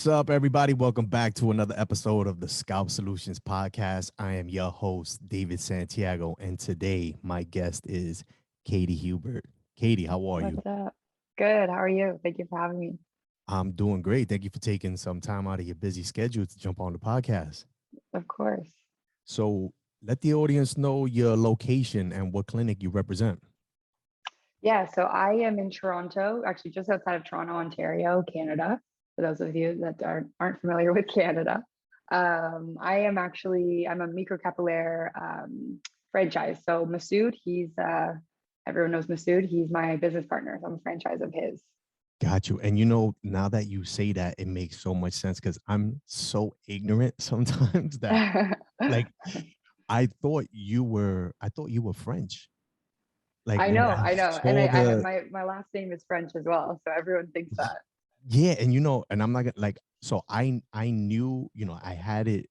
What's up, everybody? Welcome back to another episode of the Scalp Solutions Podcast. I am your host, David Santiago, and today my guest is Katie Hubert. Katie, how are you? What's up? Good. How are you? Thank you for having me. I'm doing great. Thank you for taking some time out of your busy schedule to jump on the podcast. Of course. So let the audience know your location and what clinic you represent. Yeah, so I am in Toronto, actually just outside of Toronto, Ontario, Canada. For those of you that aren't familiar with Canada, I'm a Microcapillaire franchise. So Masood, everyone knows Masood. He's my business partner. So I'm a franchise of his. Got you. And now that you say that, it makes so much sense because I'm so ignorant sometimes that like I thought you were French. Like I when know, I I know. And saw the my last name is French as well. So everyone thinks that. yeah, and I'm not gonna like so I knew, I had it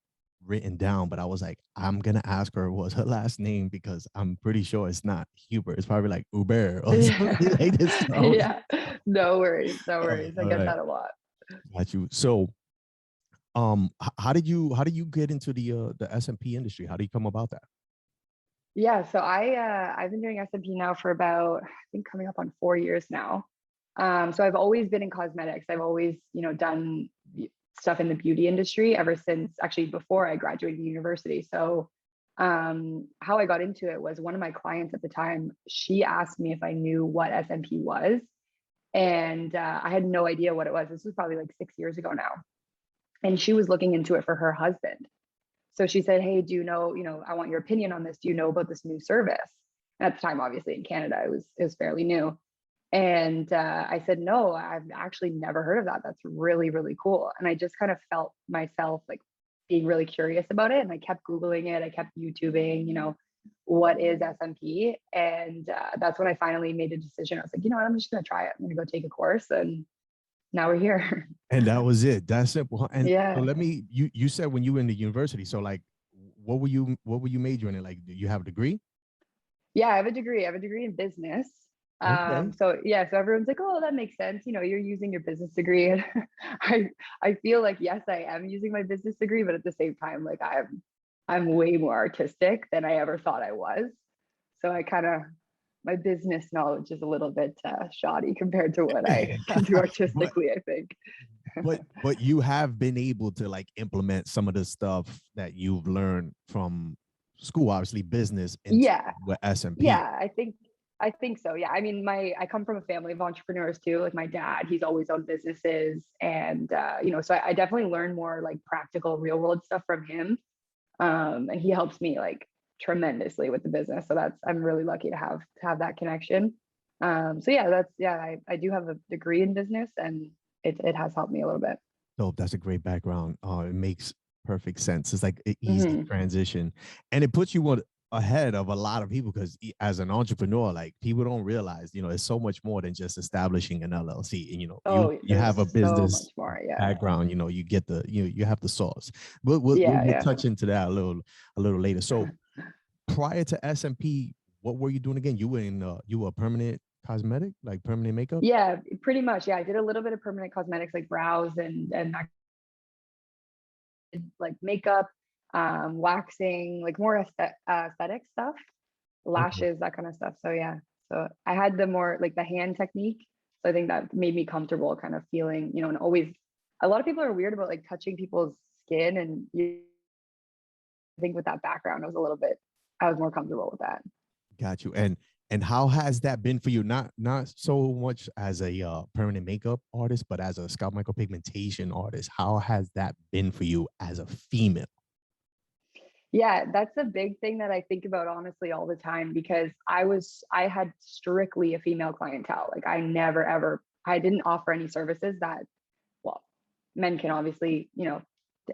written down, but I was like, I'm gonna ask her what's her last name because I'm pretty sure it's not Hubert. It's probably like Hubert or something Yeah. like this. So Yeah. No worries. No worries. I all get right, that a lot. got you. So how did you get into the SMP industry? How do you come about that? Yeah, so I've been doing SMP now for about, I think, coming up on 4 years now. So I've always been in cosmetics. I've always, done stuff in the beauty industry ever since, actually before I graduated university. So how I got into it was one of my clients at the time. She asked me if I knew what SMP was, and I had no idea what it was. This was probably like 6 years ago now, and she was looking into it for her husband. So she said, "Hey, do you know, I want your opinion on this. Do you know about this new service?" And at the time, obviously in Canada, it was fairly new. And I said, "No, I've actually never heard of that. That's really, really cool." And I just kind of felt myself like being really curious about it. And I kept Googling it. I kept YouTubing, what is SMP? And that's when I finally made a decision. I was like, you know what, I'm just going to try it. I'm going to go take a course. And now we're here. And that was it. That's simple. And so Yeah. you said when you were in the university, so like what were you majoring in? Like, do you have a degree? Yeah, I have a degree. I have a degree in business. Okay. So everyone's like, "Oh, that makes sense. You're using your business degree." And I feel like yes, I am using my business degree, but at the same time, like I'm way more artistic than I ever thought I was. So my business knowledge is a little bit shoddy compared to what I can do but artistically, I think. but you have been able to like implement some of the stuff that you've learned from school, obviously business into Yeah. with SMP. Yeah, I think so. Yeah. I mean, I come from a family of entrepreneurs too. Like my dad, he's always owned businesses. And so I definitely learn more like practical real world stuff from him. And he helps me like tremendously with the business. So I'm really lucky to have that connection. So yeah, I do have a degree in business, and it has helped me a little bit. So that's a great background. It makes perfect sense. It's like an easy Hmm. transition, and it puts you on ahead of a lot of people because as an entrepreneur, like people don't realize, it's so much more than just establishing an LLC. And you Oh, you there's have a so much business more. Yeah. background. You get you have the sauce. But we'll, Yeah. we'll Yeah. touch into that a little later. So prior to SMP, what were you doing again? You were a permanent cosmetic, like permanent makeup. Yeah, pretty much. Yeah, I did a little bit of permanent cosmetics like brows and like makeup, waxing, like more aesthetic stuff, Okay. lashes, that kind of stuff. So yeah, so I had the more like the hand technique. So I think that made me comfortable, kind of feeling, and always. A lot of people are weird about like touching people's skin, and I think with that background, I was more comfortable with that. Got you. And how has that been for you? Not so much as a permanent makeup artist, but as a scalp micropigmentation artist. How has that been for you as a female? Yeah, that's a big thing that I think about honestly all the time, because I had strictly a female clientele. Like I didn't offer any services that, well, men can obviously,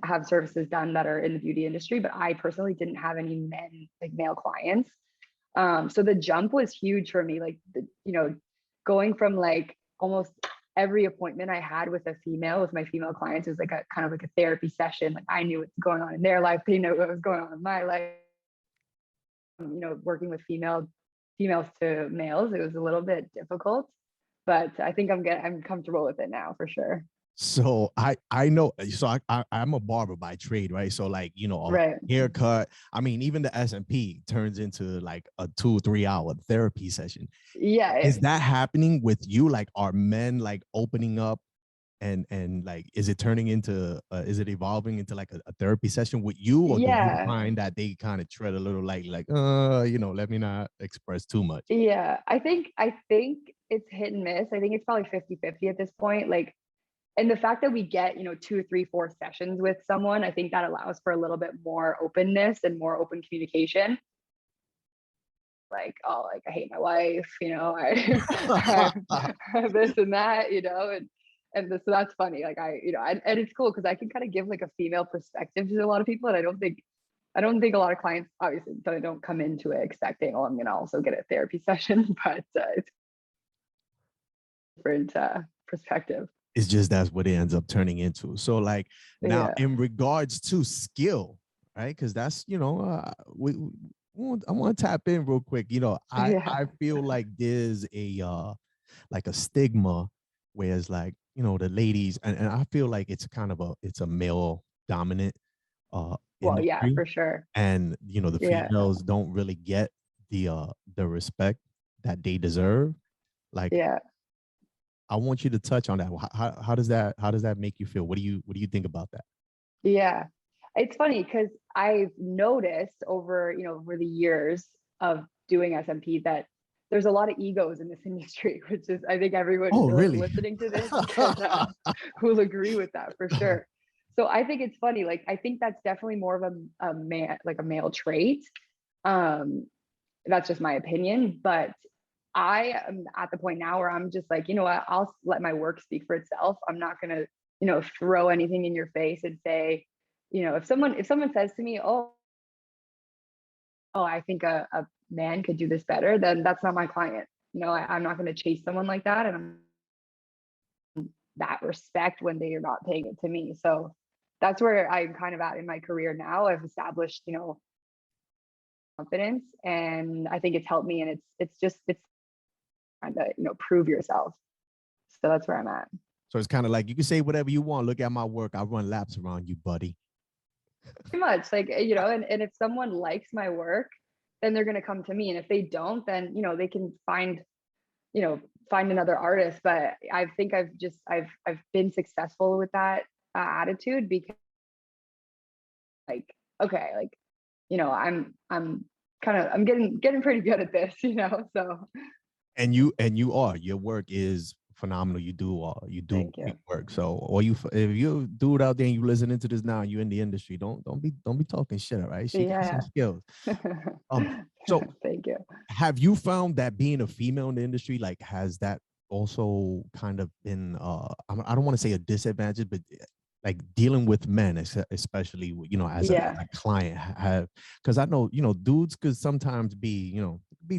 have services done that are in the beauty industry, but I personally didn't have any men, like male clients. So the jump was huge for me, like going from like almost every appointment I had with my female clients, was like a kind of like a therapy session. Like I knew what's going on in their life, they know what was going on in my life. Working with females to males, it was a little bit difficult, but I think I'm comfortable with it now for sure. So I know, so I'm a barber by trade, right? So like, a Right. haircut. I mean, even the S&P turns into like a 2 or 3 hour therapy session. Yeah. Is that happening with you? Like, are men like opening up and like, is it turning into is it evolving into like a therapy session with you, or do you Yeah. find that they kind of tread a little like let me not express too much? Yeah. I think it's hit and miss. I think it's probably 50-50 at this point. Like, and the fact that we get, 2, 3, 4 sessions with someone, I think that allows for a little bit more openness and more open communication. Like, oh, like I hate my wife, I this and that, so that's funny. Like and it's cool because I can kind of give like a female perspective to a lot of people, and I don't think a lot of clients obviously don't come into it expecting, oh, I'm gonna also get a therapy session, but it's different perspective. It's just that's what it ends up turning into. So like, now Yeah, in regards to skill, right? Because that's, I want to tap in real quick. yeah. I feel like there's a stigma, whereas like, the ladies, and I feel like it's kind of a male dominant Well, yeah, industry, for sure. and the Yeah, females don't really get the respect that they deserve. Like, yeah. I want you to touch on that. How does that make you feel? What do you think about that? Yeah. It's funny because I've noticed over the years of doing SMP that there's a lot of egos in this industry, which is, I think everyone Oh, really? listening to this can will agree with that for sure. So I think it's funny. Like, I think that's definitely more of a man, like a male trait. Um, that's just my opinion, but I am at the point now where I'm just like, you know what, I'll let my work speak for itself. I'm not gonna, throw anything in your face and say, if someone says to me, oh, I think a man could do this better, then that's not my client. I'm not gonna chase someone like that, and I'm that respect when they are not paying it to me. So that's where I'm kind of at in my career now. I've established, confidence, and I think it's helped me, and it's trying to, prove yourself. So that's where I'm at. So it's kind of like, you can say whatever you want. Look at my work. I run laps around you, buddy. Pretty much, like, and if someone likes my work, then they're going to come to me, and if they don't, then they can you know find another artist. But I think I've been successful with that attitude, because like, okay, like, I'm kind of, I'm getting pretty good at this, so And your work is phenomenal. You do thank you. great work. So, or if you dude out there and you listening to this now, you in the industry, don't be talking shit. All right, she got some Yeah. skills. Um, so Thank you. have you found that being a female in the industry, like, has that also kind of been I don't want to say a disadvantage, but like dealing with men, especially as a Yeah. client, have, because I know dudes could sometimes be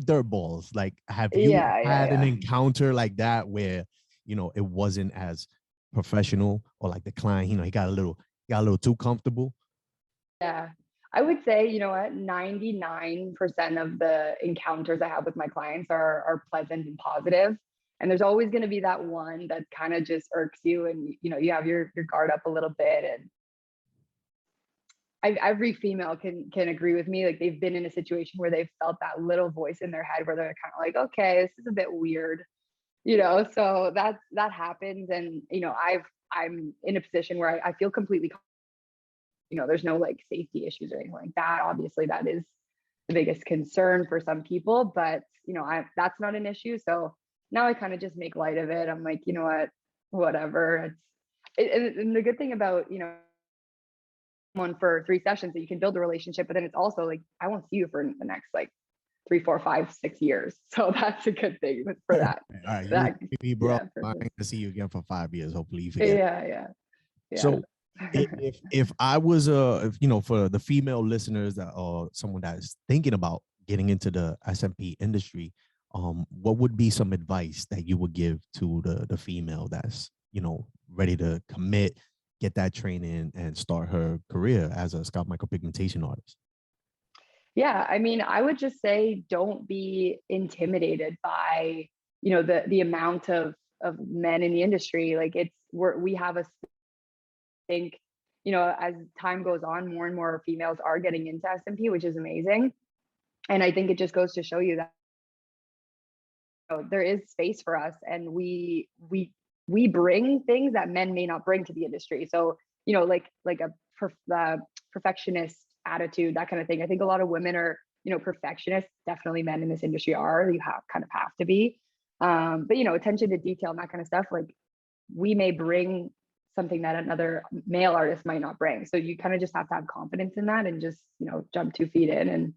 dirt balls. Like, have you Yeah, yeah, had an yeah. encounter like that where it wasn't as professional, or like the client, he got a little too comfortable? Yeah. I would say, you know what, 99% of the encounters I have with my clients are pleasant and positive. And there's always going to be that one that kind of just irks you, and you have your guard up a little bit. And every female can agree with me. Like, they've been in a situation where they've felt that little voice in their head where they're kind of like, okay, this is a bit weird, so that happens. And I'm in a position where I feel completely, there's no like safety issues or anything like that. Obviously, that is the biggest concern for some people, but that's not an issue. So now I kind of just make light of it. I'm like, you know what, whatever. And the good thing about someone for 3 sessions, that you can build a relationship, but then it's also like, I won't see you for the next like 3, 4, 5, 6 years. So that's a good thing for All that. right, you That me, bro. yeah, for I sure. ain't gonna see you again for 5 years. Hopefully, you forget. Yeah, yeah, So yeah. if I was for the female listeners that, or someone that is thinking about getting into the SMP industry, what would be some advice that you would give to the female that's ready to commit, get that training, and start her career as a scalp micropigmentation artist? Yeah, I mean, I would just say don't be intimidated by, the amount of of men in the industry. Like we have a think, as time goes on, more and more females are getting into SMP, which is amazing. And I think it just goes to show you that there is space for us, and we bring things that men may not bring to the industry. So, like a perfectionist attitude, that kind of thing. I think a lot of women are, perfectionists. Definitely men in this industry are. You kind of have to be. But attention to detail and that kind of stuff. Like, we may bring something that another male artist might not bring. So you kind of just have to have confidence in that, and just, jump 2 feet in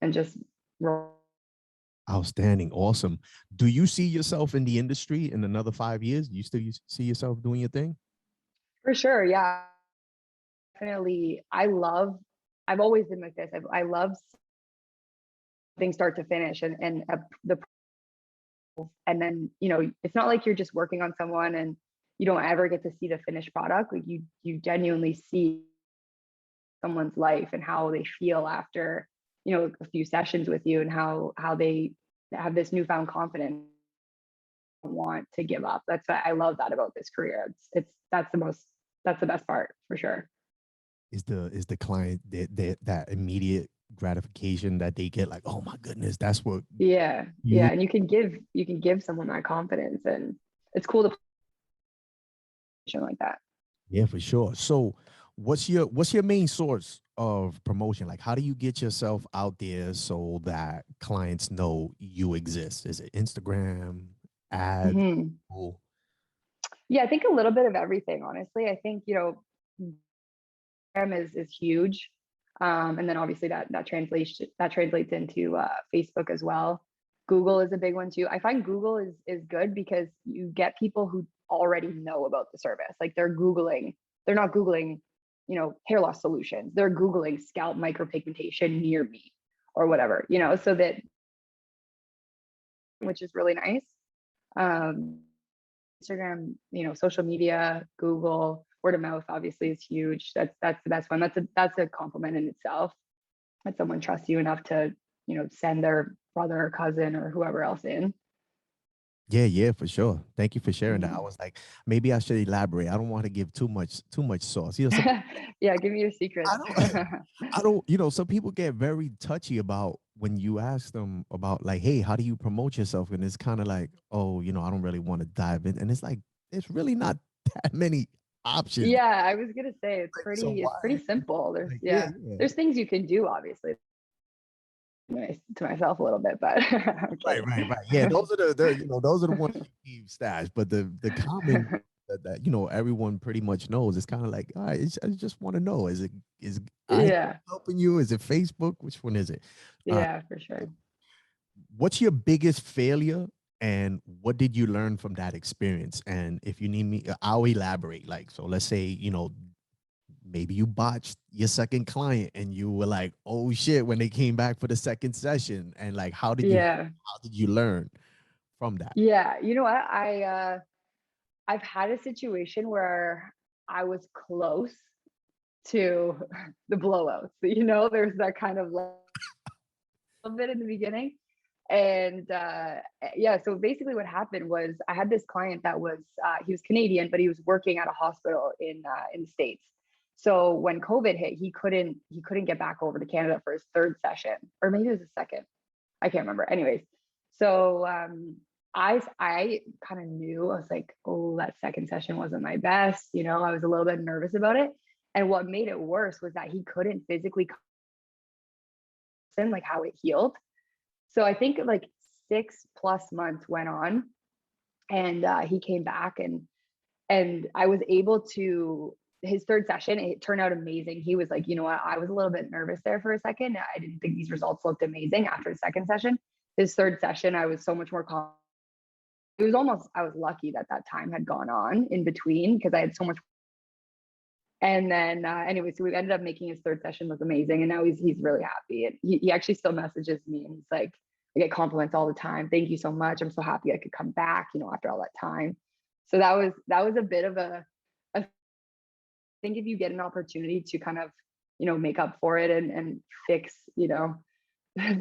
and just roll. Outstanding. Awesome. Do you see yourself in the industry in another 5 years? Do you still see yourself doing your thing? For sure. Yeah, definitely. I've always been like this. I love things start to finish, and then, it's not like you're just working on someone and you don't ever get to see the finished product. Like, you genuinely see someone's life and how they feel after, a few sessions with you, and how they have this newfound confidence, want to give up. That's what I love that about this career. That's the best part for sure. Is the client that immediate gratification that they get, like, oh my goodness, that's what Yeah. you. Yeah. And you can give someone that confidence, and it's cool to like that. Yeah, for sure. So what's your main source of promotion? Like, how do you get yourself out there so that clients know you exist? Is it Instagram, ads? Hmm. Oh, Yeah, I think a little bit of everything, honestly. I think, Instagram is huge. And then obviously that translates into Facebook as well. Google is a big one too. I find Google is good because you get people who already know about the service. Like, they're not Googling, hair loss solutions. They're Googling scalp micropigmentation near me or whatever, so that, which is really nice. Um, Instagram, social media, Google, word of mouth obviously is huge. That's the best one. That's a compliment in itself, that someone trusts you enough to, send their brother or cousin or whoever else in. yeah, yeah, for sure. Thank you for sharing that. I Mhm. was like, maybe I should elaborate. I don't want to give too much sauce. Some Yeah, give me your I secrets. don't I don't, some people get very touchy about when you ask them about, like, hey, how do you promote yourself? And it's kind of like, oh, I don't really want to dive in. And it's like, it's really not that many options. Yeah, I was gonna say it's Like, so pretty it's why? pretty simple. There's Like, yeah, yeah, yeah. there's things you can do, obviously. Nice to myself a little bit, but I'm Right, kidding. right, right. Yeah, those are the ones you keep stash. But the common that everyone pretty much knows, it's kind of like, all right, I just want to know, is I Yeah, helping you? Is it Facebook? Which one is it? Uh, yeah, for sure. what's your biggest failure, and what did you learn from that experience? And if you need me, I'll elaborate. Like, so let's say, maybe you botched your second client and you were like, oh shit, when they came back for the second session, and like, Yeah, how did you learn from that? yeah. You know what? I've had a situation where I was close to the blowouts. There's that kind of little bit in the beginning. And yeah, so basically what happened was I had this client that was he was Canadian, but he was working at a hospital in the States. So when COVID hit, he couldn't get back over to Canada for his third session, or maybe it was a second. I can't remember. Anyways, so I kind of knew. I was like, oh, that second session wasn't my best. I was a little bit nervous about it. And what made it worse was that he couldn't physically like how it healed. So I think like 6+ months went on, and he came back, and I was able to, his third session, it turned out amazing. He was like, you know what, I was a little bit nervous there for a second. I didn't think these results looked amazing after the second session. His third session, I was so much more confident. I was lucky that time had gone on in between, because I had so much. And then anyway, so we ended up making his third session look amazing, and now he's really happy. And he actually still messages me, and he's like, I get compliments all the time. Thank you so much. I'm so happy I could come back, after all that time. So that was a bit of I think if you get an opportunity to kind of, make up for it, and fix,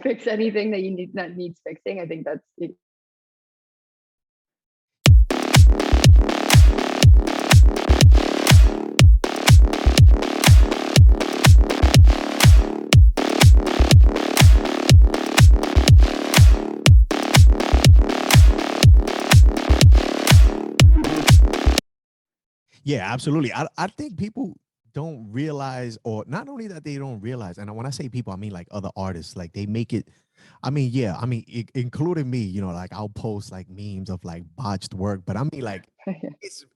fix anything that needs fixing, I think that's it. Yeah, absolutely. I think people don't realize, or not only that they don't realize, and when I say people, I mean like other artists, like they make it. I mean, yeah, I mean, including me, like I'll post like memes of like botched work, but I mean, like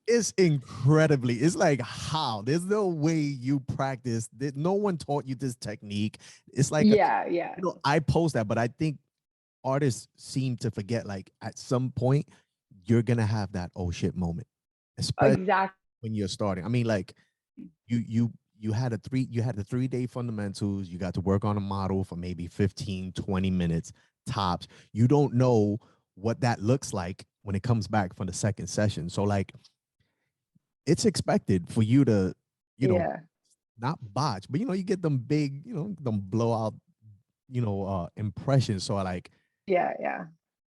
it's incredibly, it's like how there's no way you practice that, no one taught you this technique. It's like a, Yeah, yeah, I post that, but I think artists seem to forget, like at some point you're gonna have that oh shit moment, especially exactly. when you're starting. I mean, like you had the 3-day fundamentals. You got to work on a model for maybe 15-20 minutes tops. You don't know what that looks like when it comes back from the second session. So like it's expected for you to, Yeah, not botch, but you get them big, them blowout, impressions. So like yeah, yeah,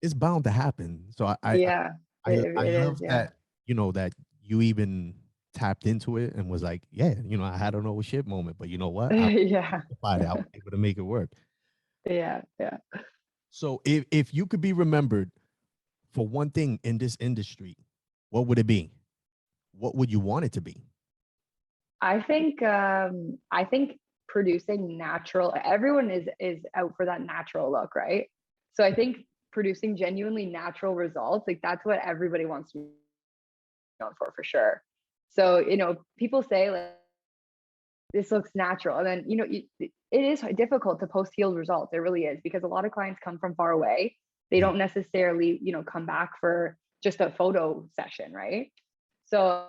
it's bound to happen. So yeah. I It is. love Yeah, that, that you even tapped into it and was like, yeah, I had an oh shit moment, but you know what? I yeah, rectified it. I was able to make it work. yeah, yeah. So if you could be remembered for one thing in this industry, what would it be? What would you want it to be? I think producing natural. Everyone is out for that natural look, right? So I think producing genuinely natural results, like that's what everybody wants to be known for sure. So people say like this looks natural, and then it is difficult to post healed results. It really is, because a lot of clients come from far away. They Yeah. don't necessarily come back for just a photo session, right? So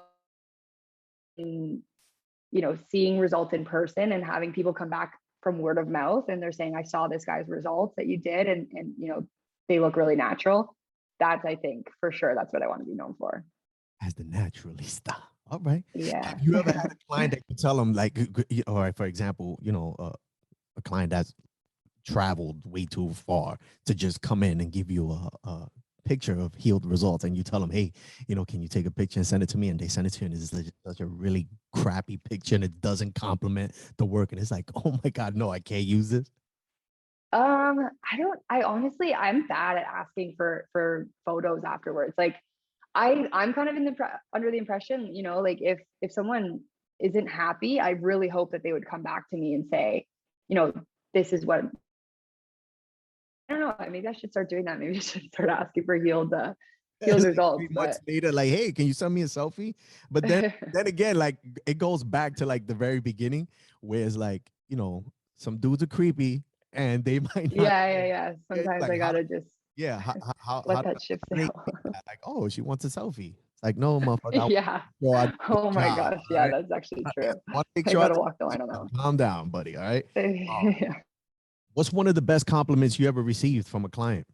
seeing results in person and having people come back from word of mouth and they're saying, I saw this guy's results that you did, and they look really natural. That's, I think, for sure, that's what I want to be known for. As the naturalista. All right. Yeah. Have you ever had a client that you tell them, like, all right, for example, a client that's traveled way too far to just come in and give you a picture of healed results, and you tell them, hey, can you take a picture and send it to me? And they send it to you, and it's like such a really crappy picture, and it doesn't complement the work, and it's like, oh my god, no, I can't use this. I honestly, I'm bad at asking for photos afterwards. Like I'm kind of under the impression, like if someone isn't happy, I really hope that they would come back to me and say, you know, this is what, I don't know, maybe I should start doing that. Maybe I should start asking for healed Like results. 3 months But later, like, hey, can you send me a selfie? But then again, like it goes back to like the very beginning, where it's like, some dudes are creepy and they might not. yeah. Yeah, Sometimes like I how gotta just yeah, how let do that ship I sail. like, oh, she wants a selfie. It's like, no, motherfucker, Yeah. sure I do a Oh good my job. gosh. All Yeah, right. that's actually I true. want to make I sure I gotta do walk the a line good on that job. one. Calm down, buddy. All right. Uh, Yeah. what's one of the best compliments you ever received from a client?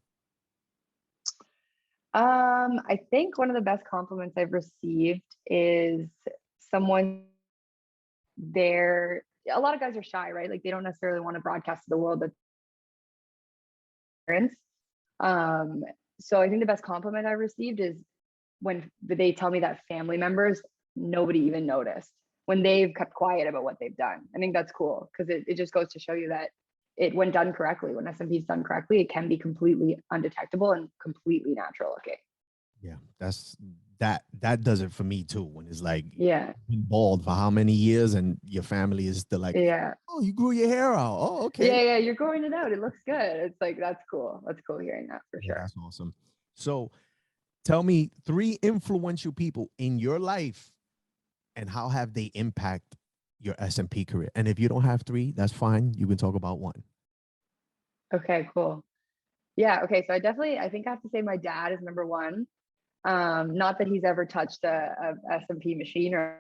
I think one of the best compliments I've received is someone there. A lot of guys are shy, right? Like they don't necessarily want to broadcast to the world that parents. Um, so I think the best compliment I received is when they tell me that family members, nobody even noticed when they've kept quiet about what they've done. I think that's cool because it just goes to show you that when done correctly, when SMP is done correctly, it can be completely undetectable and completely natural looking. Yeah, that does it for me too. When it's like Yeah. you've been bald for how many years, and your family is still like, Yeah. oh, you grew your hair out. Oh, okay. Yeah. You're growing it out. It looks good. It's like, that's cool. That's cool hearing that for Yeah, sure. that's awesome. So tell me 3 influential people in your life and how have they impact your SMP career? And if you don't have 3, that's fine. You can talk about 1. Okay, cool. Yeah. Okay. So I think I have to say my dad is number one. Not that he's ever touched a SMP machine or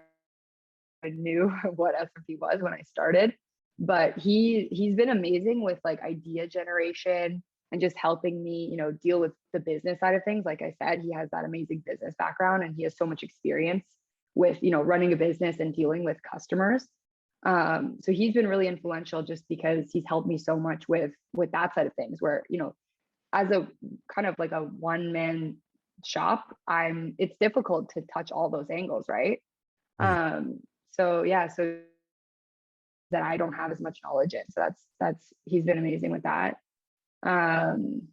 I knew what SMP was when I started, but he's been amazing with like idea generation and just helping me, deal with the business side of things. Like I said, he has that amazing business background and he has so much experience with, running a business and dealing with customers. So he's been really influential just because he's helped me so much with that side of things where, as a kind of like a one man shop, it's difficult to touch all those angles, right? Yeah. So yeah, so that I don't have as much knowledge in. So that's he's been amazing with that. Um,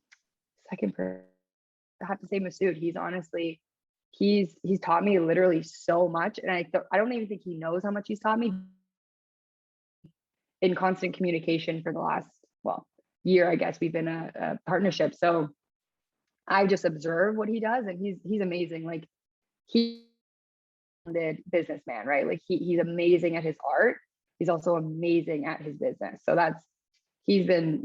second person, I have to say Masood. he's taught me literally so much, and I don't even think he knows how much he's taught me in constant communication for the last, well, year, I guess we've been a partnership. So I just observe what he does, and he's amazing. Like he did businessman, right? Like he's amazing at his art. He's also amazing at his business. So he's been,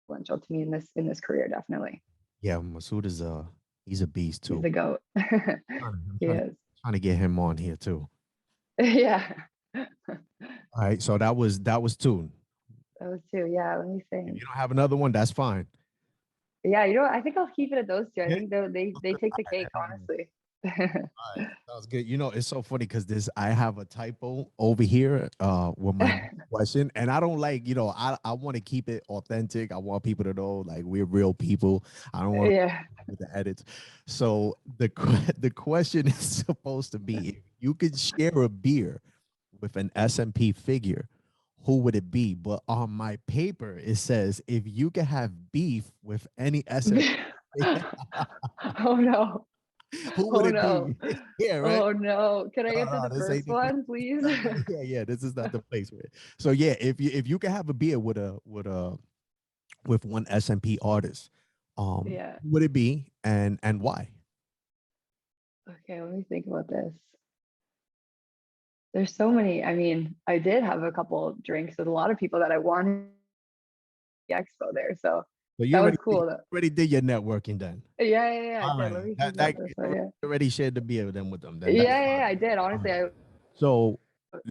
influential to me in this career, definitely. Yeah, Masood is he's a beast He's too. the goat. I'm He is. trying to get him on here too. Yeah. All right, so that was two. Those two. Yeah. Let me If think. you don't have another one, that's fine. Yeah. I think I'll keep it at those two. I Yeah. think they take the cake, honestly. All right, sounds good. It's so funny because I have a typo over here with my question, and I don't like, I want to keep it authentic. I want people to know like we're real people. I don't want to Yeah. with the edits. So the question is supposed to be if you could share a beer with an S&P figure, who would it be? But on my paper it says if you could have beef with any S&P, Oh no. who would Oh it no. be? Yeah, right. Oh no. Can I answer No, the this first ain't the place. one, please? Yeah. This is not the place for it. So yeah, if you can have a beer with one S&P artist, Yeah. who would it be and why? Okay, let me think about this. There's so many. I mean, I did have a couple drinks with a lot of people that I wanted the expo there. So So that was cool. already did your networking then. Yeah, I All did. right, Let me think that about this you one. Yeah. already shared the beer with them. Then that's fine. I did. All Honestly, right. So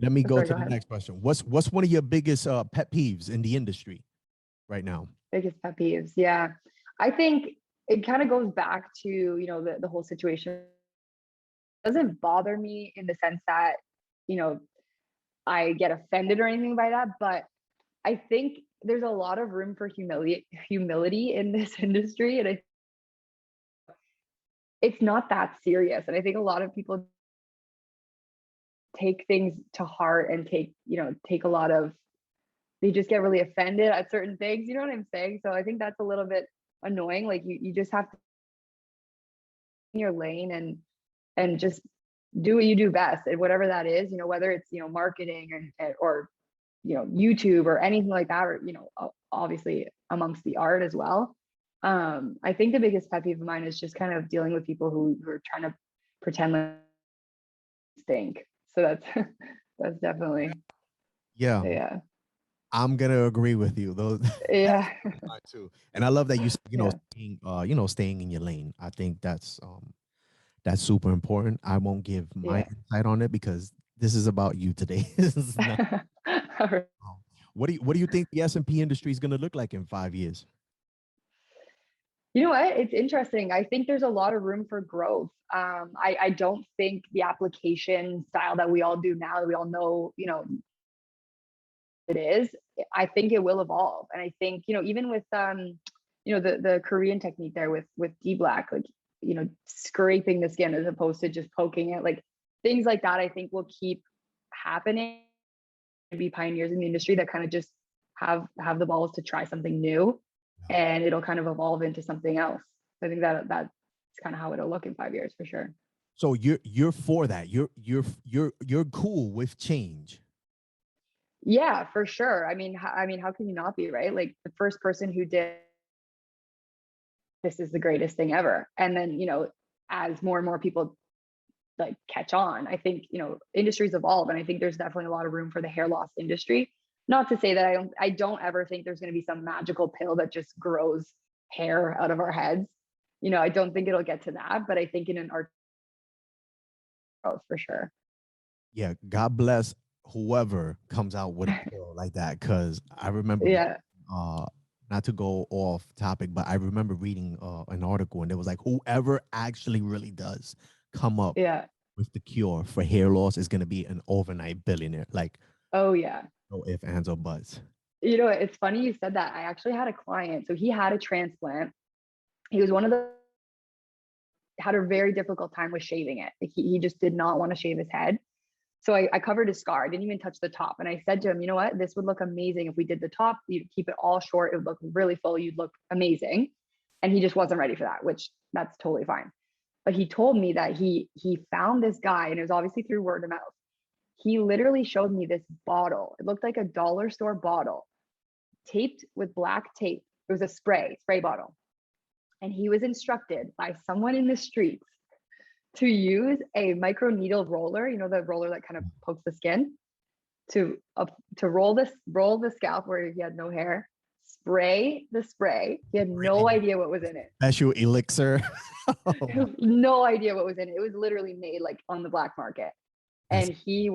let me go sorry, to go the ahead. next question. What's one of your biggest pet peeves in the industry right now? Biggest pet peeves. Yeah. I think it kind of goes back to, the whole situation. It doesn't bother me in the sense that, you know, I get offended or anything by that, but I think there's a lot of room for humility in this industry. And it's not that serious. And I think a lot of people take things to heart and take a lot of, they just get really offended at certain things. You know what I'm saying? So I think that's a little bit annoying. Like you just have to in your lane and just do what you do best and whatever that is, whether it's, marketing or YouTube or anything like that, or, obviously amongst the art as well. I think the biggest pet peeve of mine is just kind of dealing with people who are trying to pretend like stink. So that's that's definitely, Yeah, yeah. I'm gonna agree with you. Those Yeah. mine too. And I love that you said, Yeah. staying in your lane. I think that's super important. I won't give my Yeah. insight on it because this is about you today. This is not. All right. What do you think the S&P industry is gonna look like in 5 years? You know what? It's interesting. I think there's a lot of room for growth. I don't think the application style that we all do now, that we all know, it is. I think it will evolve, and I think even with the Korean technique there with D black, like scraping the skin as opposed to just poking it, like things like that. I think will keep happening and be pioneers in the industry that kind of just have the balls to try something new, and it'll kind of evolve into something else. So I think that's kind of how it'll look in 5 years for sure. So you're for that. You're cool with change. Yeah, for sure. I mean, how can you not be, right? Like the first person who did this is the greatest thing ever, and then as more and more people like catch on, I think industries evolve, and I think there's definitely a lot of room for the hair loss industry. Not to say that I don't ever think there's going to be some magical pill that just grows hair out of our heads. I don't think it'll get to that, but I think in an art growth for sure. Yeah, God bless whoever comes out with a pill like that. Cause I remember Yeah. uh not to go off topic, but I remember reading an article and it was like whoever actually really does come up Yeah. with the cure for hair loss is gonna be an overnight billionaire. Like Oh yeah. no ifs, ands, or buts. It's funny you said that. I actually had a client, so he had a transplant. He was one of the had a very difficult time with shaving it. He just did not want to shave his head. So I covered his scar. I didn't even touch the top. And I said to him, you know what? This would look amazing if we did the top. You'd keep it all short. It would look really full. You'd look amazing. And he just wasn't ready for that, which that's totally fine. But he told me that he found this guy, and it was obviously through word of mouth. He literally showed me this bottle. It looked like a dollar store bottle, taped with black tape. It was a spray bottle. And he was instructed by someone in the streets to use a micro needle roller, you know, the roller that kind of pokes the skin, to roll the scalp where he had no hair, spray the spray. He had no idea what was in it. Special elixir. No idea what was in it. It was literally made like on the black market. And he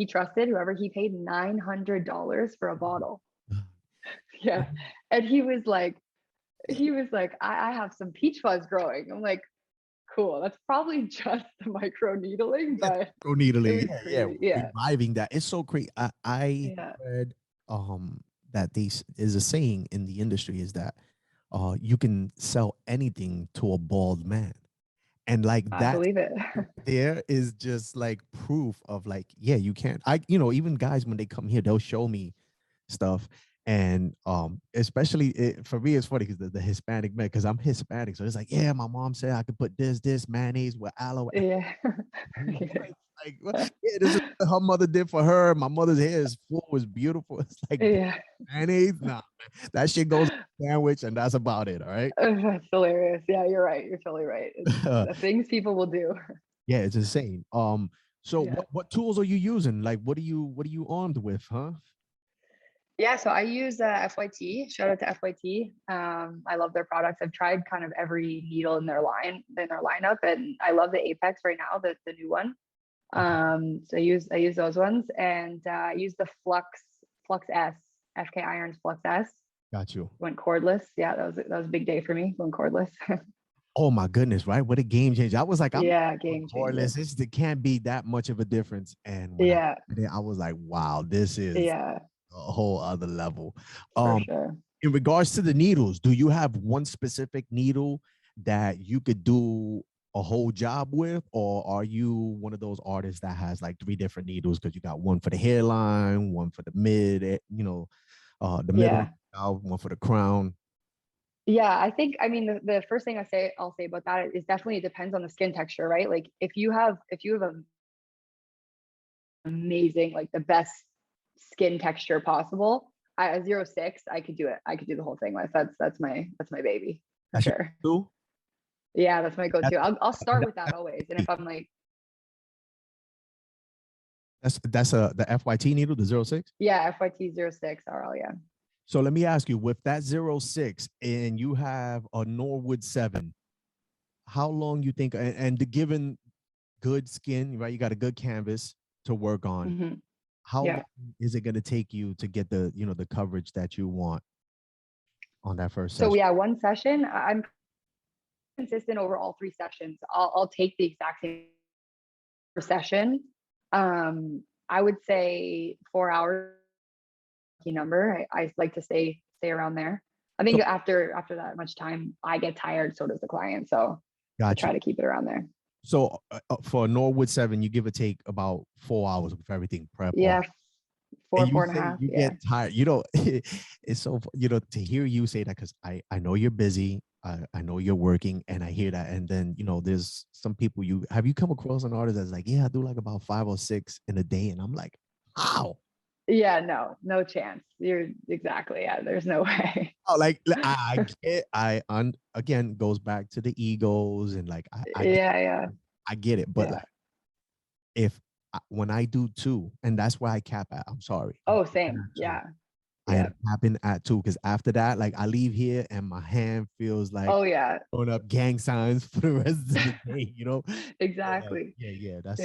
trusted whoever. He paid $900 for a bottle. Yeah. And he was like, I have some peach fuzz growing. I'm like, cool. That's probably just the micro needling, but micro needling. Yeah. Reviving that. It's so crazy. I read that is a saying in the industry is that you can sell anything to a bald man. And like that, I believe it. There is just like proof of like, yeah, you can't. Even guys when they come here, they'll show me stuff. And especially for me, it's funny because the Hispanic man, because I'm Hispanic, so it's like, yeah, my mom said I could put this mayonnaise with aloe. Yeah. Like, yeah, this is what her mother did for her. My mother's hair is full, is beautiful. It's like, mayonnaise, nah, that shit goes sandwich, and that's about it. All right. That's hilarious. Yeah, you're right. You're totally right. It's the things people will do. Yeah, it's insane. So what tools are you using? Like, what are you armed with, huh? Yeah, so I use FYT. Shout out to FYT. I love their products. I've tried kind of every needle in their lineup, and I love the Apex right now, the new one. So I use those ones, and I use the Flux S, FK Irons Flux S. Got you. Went cordless. Yeah, that was a big day for me going cordless. Oh my goodness, right? What a game changer. I was like, game changer. It can't be that much of a difference. And when I was like, wow, this is a whole other level. For sure. In regards to the needles, do you have one specific needle that you could do a whole job with, or are you one of those artists that has like 3 different needles because you got one for the hairline, one for the mid, the middle, one for the crown? Yeah, I mean, the first thing I'll say about that is definitely it depends on the skin texture, right? Like if you have an amazing, like the best skin texture possible, a 06, I could do it. I could do the whole thing with. That's my baby for sure. Cool. Yeah, that's my go-to. I'll start with that always. And if I'm like, that's the FYT needle, the 06? Yeah, FYT 06 RL, yeah. So let me ask you, with that 06 and you have a Norwood 7, how long you think, and given good skin, right? You got a good canvas to work on. Mm-hmm. How long is it going to take you to get the coverage that you want on that first session? So yeah, one session, I'm consistent over all 3 sessions. I'll take the exact same session. I would say 4 hours number. I like to stay around there. I think after that much time, I get tired. So does the client. So I try to keep it around there. So for a Norwood 7, you give or take about 4 hours with everything prep. Yeah. 4.5. You get tired. It's so, to hear you say that, because I know you're busy. I know you're working, and I hear that. And then, there's some people have you come across an artist that's like, yeah, I do like about 5 or 6 in a day. And I'm like, how? Yeah, no chance. You're exactly. Yeah, there's no way. Oh, like again, goes back to the egos and like, I get it. But like, when I do 2, and that's where I cap at, I'm sorry. Oh, same. Yeah. I end up capping at 2 because after that, like I leave here and my hand feels like throwing up gang signs for the rest of the day, Exactly. That's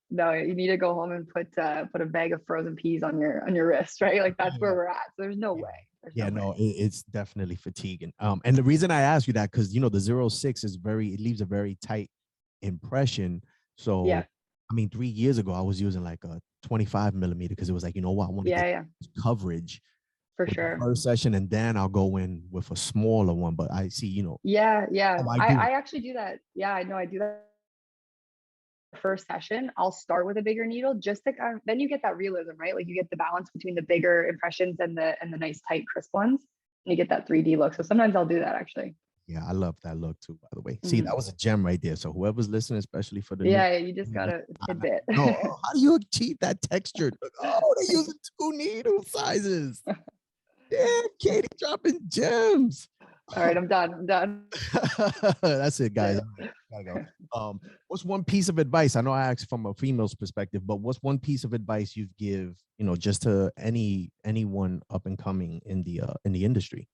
no, you need to go home and put a bag of frozen peas on your wrist, right? Like that's where we're at. So there's no way. It's definitely fatiguing. And the reason I ask you that, because the 06 it leaves a very tight impression. So I mean, 3 years ago I was using like a 25 millimeter because it was like, I want to get coverage for sure first session, and then I'll go in with a smaller one. But I see, I actually do that. Yeah, I know I do that. First session, I'll start with a bigger needle just to then you get that realism, right? Like you get the balance between the bigger impressions and the nice tight crisp ones, and you get that 3D look. So sometimes I'll do that actually. Yeah, I love that look too, by the way. See, that Mhm. was a gem right there. So whoever's listening, especially for the new, Yeah, you just got a tidbit. no, how do you achieve that texture? Like, oh, they're using two needle sizes. Yeah, Katie dropping gems. All right, I'm done. I'm done. That's it, guys. Yeah. All right, gotta go. What's one piece of advice? I know I asked from a female's perspective, but what's one piece of advice you'd give, just to anyone up and coming in the industry?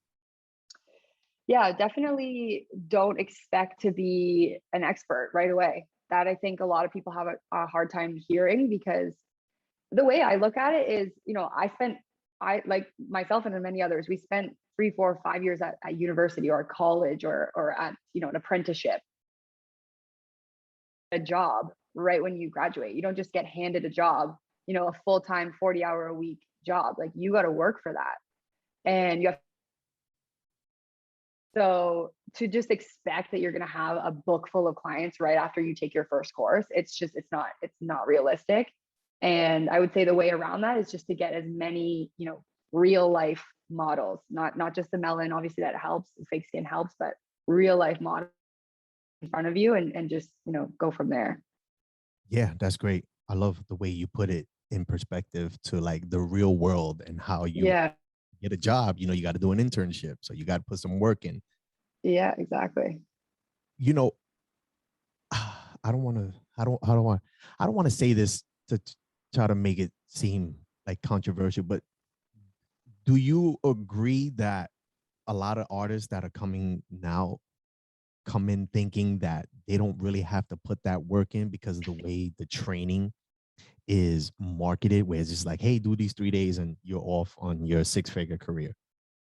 Yeah, definitely don't expect to be an expert right away. That I think a lot of people have a hard time hearing, because the way I look at it is, I like myself and many others, we spent 3, 4, 5 years at university or college or at, an apprenticeship, a job right when you graduate. You don't just get handed a job, a full-time 40-hour a week job. Like, you got to work for that. And you have So to just expect that you're going to have a book full of clients right after you take your first course, it's not realistic. And I would say the way around that is just to get as many, real life models, not just the melon, obviously that helps, the fake skin helps, but real life models in front of you, and just, go from there. Yeah, that's great. I love the way you put it in perspective to like the real world and how you Yeah. get a job. You got to do an internship, so you got to put some work in. Yeah, exactly. You know, I don't want to. I don't want to say this to try to make it seem like controversial, but do you agree that a lot of artists that are coming now come in thinking that they don't really have to put that work in because of the way the training is marketed, where it's just like, hey, do these 3 days and you're off on your six-figure career?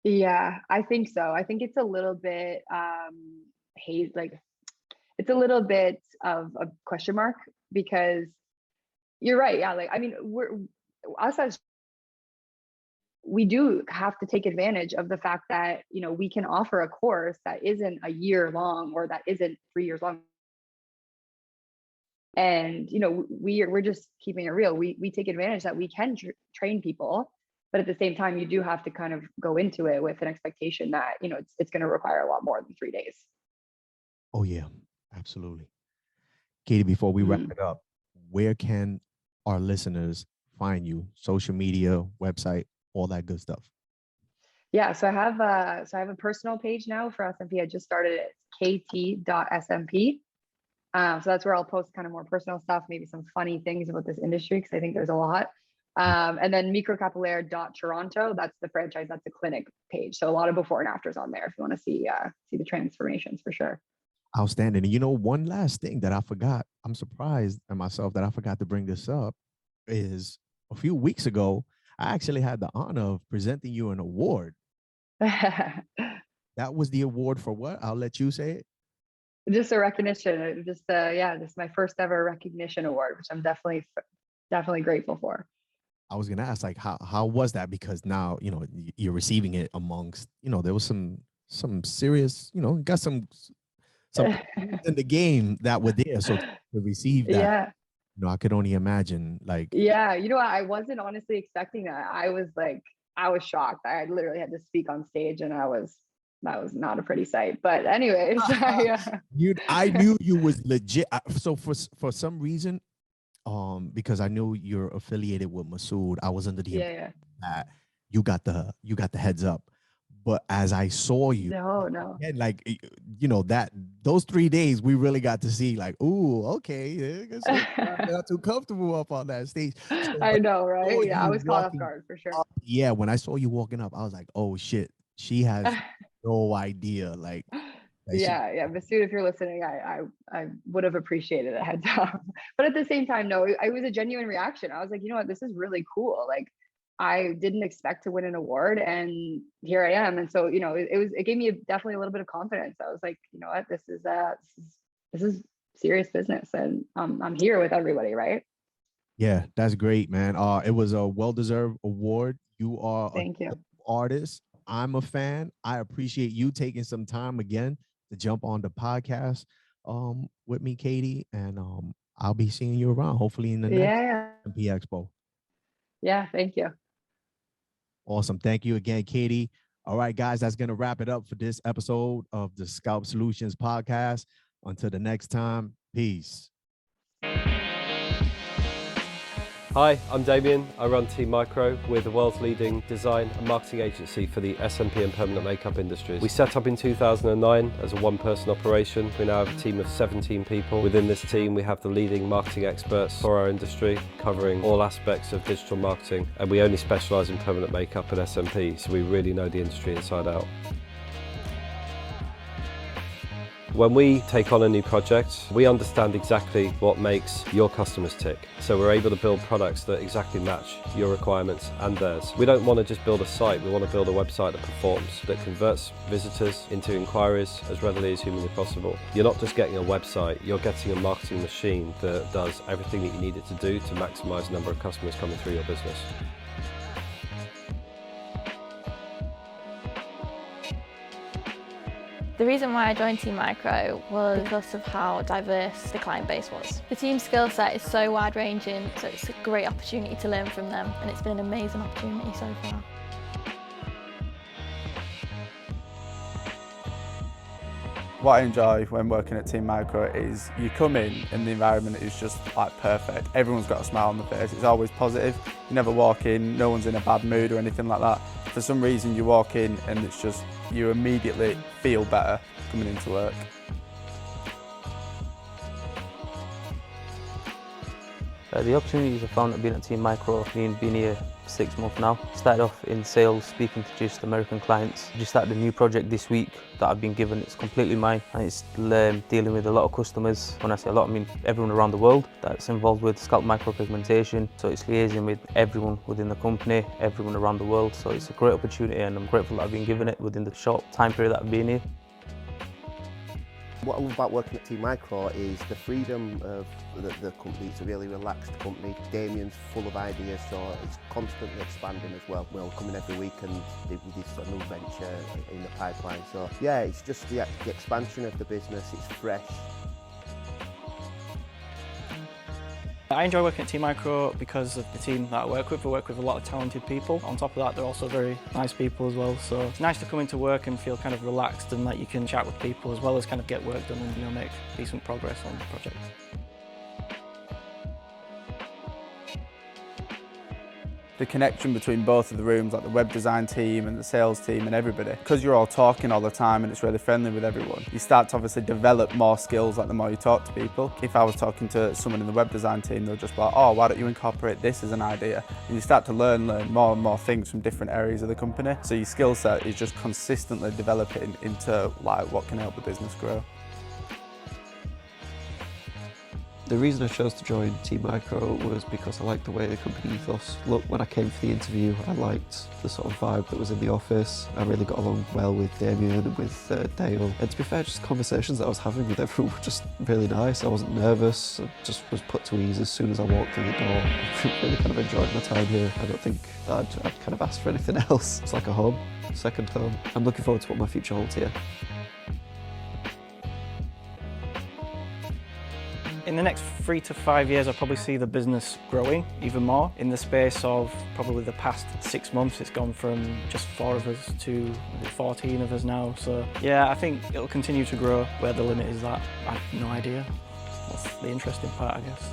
Yeah, I think so. I think it's a little bit like it's a little bit of a question mark, because you're right. Yeah, like, I mean, us as we do have to take advantage of the fact that, we can offer a course that isn't a year long or that isn't 3 years long. And, we're just keeping it real. We take advantage that we can train people, but at the same time, you do have to kind of go into it with an expectation that, it's going to require a lot more than 3 days. Oh yeah, absolutely. Katie, before we wrap Mhm. it up, where can our listeners find you? Social media, website, all that good stuff. Yeah, so I have a personal page now for SMP. I just started it. It's kt.smp. So that's where I'll post kind of more personal stuff, maybe some funny things about this industry, because I think there's a lot. And then Microcapillaire.Toronto, that's the franchise, that's the clinic page. So a lot of before and afters on there if you want to see the transformations for sure. Outstanding. And one last thing that I forgot, I'm surprised at myself that I forgot to bring this up, is a few weeks ago, I actually had the honor of presenting you an award. That was the award for what? I'll let you say it. Just a recognition, just my first ever recognition award, which I'm definitely grateful for. I was gonna ask, like, how was that? Because now you're receiving it amongst, there was some serious, got some in the game that were there. So to receive that, Yeah. I could only imagine, like, Yeah, I wasn't honestly expecting that. I was shocked. I literally had to speak on stage, and that was not a pretty sight. But anyways, I knew you was legit. So for some reason, because I knew you're affiliated with Masood, I was under the yeah, impression yeah. that you got the heads up. But as I saw you, No, no. and like that those 3 days, we really got to see, like, ooh, okay, yeah, so they're not too comfortable up on that stage. So I when know, I saw right? Yeah, I you was caught off walking guard for sure. up, yeah, when I saw you walking up, I was like, oh shit, she has no idea, like that she. Yeah, yeah. Masood, if you're listening, I would have appreciated a heads up. But at the same time, no, it was a genuine reaction. I was like, you know what, this is really cool. Like, I didn't expect to win an award, and here I am. And so, it gave me definitely a little bit of confidence. I was like, you know what, this is serious business, and I'm here with everybody, right? Yeah, that's great, man. It was a well-deserved award. You are a Thank you. artist. I'm a fan. I appreciate you taking some time again to jump on the podcast with me, Katie, and I'll be seeing you around, hopefully in the next Yeah, MP Expo. yeah. Thank you. Awesome. Thank you again, Katie. All right, guys, that's going to wrap it up for this episode of the Scalp Solutions podcast. Until the next time, peace. Hi, I'm Damien. I run Team Micro. We're the world's leading design and marketing agency for the SMP and permanent makeup industries. We set up in 2009 as a one-person operation. We now have a team of 17 people. Within this team, we have the leading marketing experts for our industry, covering all aspects of digital marketing. And we only specialise in permanent makeup and SMP, so we really know the industry inside out. When we take on a new project, we understand exactly what makes your customers tick. So we're able to build products that exactly match your requirements and theirs. We don't want to just build a site, we want to build a website that performs, that converts visitors into inquiries as readily as humanly possible. You're not just getting a website, you're getting a marketing machine that does everything that you need it to do to maximise the number of customers coming through your business. The reason why I joined Team Micro was because of how diverse the client base was. The team's skill set is so wide-ranging, so it's a great opportunity to learn from them, and it's been an amazing opportunity so far. What I enjoy when working at Team Micro is you come in and the environment is just like perfect. Everyone's got a smile on their face, it's always positive. You never walk in, no one's in a bad mood or anything like that. For some reason you walk in and it's just, you immediately feel better coming into work. The opportunities I found at being at Team Micro, being here for 6 months now. Started off in sales, speaking to just American clients. Just started a new project this week that I've been given. It's completely mine, and it's dealing with a lot of customers. When I say a lot, I mean everyone around the world that's involved with scalp micropigmentation. So it's liaising with everyone within the company, everyone around the world. So it's a great opportunity, and I'm grateful that I've been given it within the short time period that I've been here. What I love about working at Team Micro is the freedom of the company. It's a really relaxed company. Damien's full of ideas, so it's constantly expanding as well. We'll come in every week and with this new venture in the pipeline. So yeah, it's just the expansion of the business. It's fresh. I enjoy working at Team Micro because of the team that I work with. I work with a lot of talented people. On top of that, they're also very nice people as well. So it's nice to come into work and feel kind of relaxed and that you can chat with people as well as kind of get work done and make decent progress on the project. The connection between both of the rooms, like the web design team and the sales team and everybody, because you're all talking all the time and it's really friendly with everyone, you start to obviously develop more skills like the more you talk to people. If I was talking to someone in the web design team, they'll just be like, oh, why don't you incorporate this as an idea? And you start to learn more and more things from different areas of the company. So your skill set is just consistently developing into like what can help the business grow. The reason I chose to join Team Micro was because I liked the way the company ethos looked. When I came for the interview, I liked the sort of vibe that was in the office. I really got along well with Damien and with Dale. And to be fair, just conversations that I was having with everyone were just really nice. I wasn't nervous, I just was put to ease as soon as I walked through the door. I really kind of enjoyed my time here. I don't think I'd kind of asked for anything else. It's like a home, second home. I'm looking forward to what my future holds here. In the next 3 to 5 years, I'll probably see the business growing even more. In the space of probably the past 6 months, it's gone from just 4 of us to 14 of us now. So yeah, I think it'll continue to grow. Where the limit is that, I have no idea. That's the interesting part, I guess.